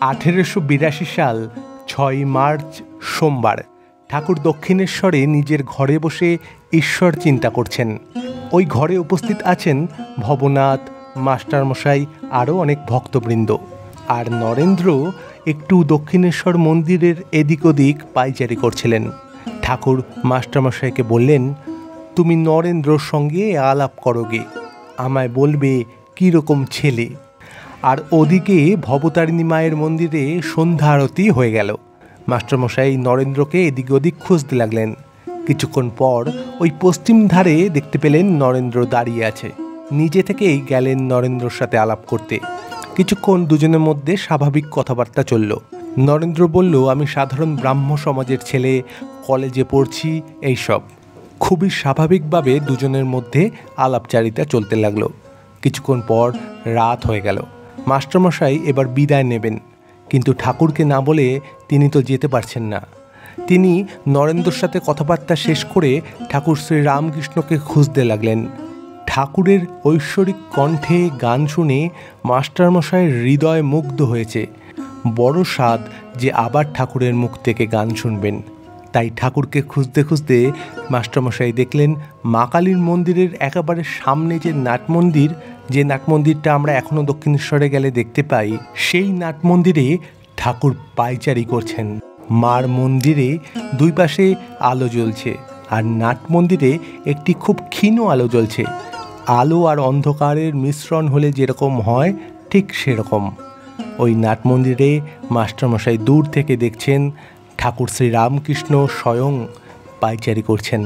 1882 সাল 6 মার্চ সোমবার ঠাকুর দক্ষিণেশ্বরে নিজের ঘরে বসে ঈশ্বর চিন্তা করছেন। ওই ঘরে উপস্থিত আছেন ভবনাথ, মাস্টারমশাই, আরও অনেক ভক্তবৃন্দ। আর নরেন্দ্র একটু দক্ষিণেশ্বর মন্দিরের এদিক ওদিক পায়চারি করছিলেন। ঠাকুর মাস্টারমশাইকে বললেন, তুমি নরেন্দ্রর সঙ্গে আলাপ করোগে, আমায় বলবে কীরকম ছেলে। আর ওদিকে ভবতারিণী মায়ের মন্দিরে সন্ধ্যা আরতি হয়ে গেল। মাস্টারমশাই নরেন্দ্রকে এদিক ওদিক খুঁজতে লাগলেন। কিছুক্ষণ পর ওই পশ্চিম ধারে দেখতে পেলেন নরেন্দ্র দাঁড়িয়ে আছে। নিজে থেকেই গেলেন নরেন্দ্রর সাথে আলাপ করতে। কিছুক্ষণ দুজনের মধ্যে স্বাভাবিক কথাবার্তা চলল। নরেন্দ্র বলল, আমি সাধারণ ব্রাহ্ম সমাজের ছেলে, কলেজে পড়ছি, এইসব। খুবই স্বাভাবিকভাবে দুজনের মধ্যে আলাপচারিতা চলতে লাগলো। কিছুক্ষণ পর রাত হয়ে গেল। মাস্টারমশাই এবার বিদায় নেবেন, কিন্তু ঠাকুরকে না বলে তিনি তো যেতে পারছেন না। তিনি নরেন্দ্রর সাথে কথাবার্তা শেষ করে ঠাকুর শ্রী রামকৃষ্ণকে খুঁজতে লাগলেন। ঠাকুরের ঐশ্বরিক কণ্ঠে গান শুনে মাস্টারমশাইয়ের হৃদয় মুগ্ধ হয়েছে। বড় স্বাদ যে আবার ঠাকুরের মুখ থেকে গান শুনবেন। তাই ঠাকুরকে খুঁজতে খুঁজতে মাস্টারমশাই দেখলেন মা কালীর মন্দিরের একেবারে সামনে যে নাট মন্দির, যে নাট মন্দিরটা আমরা এখনও দক্ষিণেশ্বরে গেলে দেখতে পাই, সেই নাট মন্দিরে ঠাকুর পায়চারি করছেন। মার মন্দিরে দুই পাশে আলো জ্বলছে, আর নাট মন্দিরে একটি খুব ক্ষীণ আলো জ্বলছে। আলো আর অন্ধকারের মিশ্রণ হলে যেরকম হয়, ঠিক সেরকম। ওই নাট মন্দিরে মাস্টারমশাই দূর থেকে দেখছেন ঠাকুর শ্রী রামকৃষ্ণ স্বয়ং পায়চারি করছেন।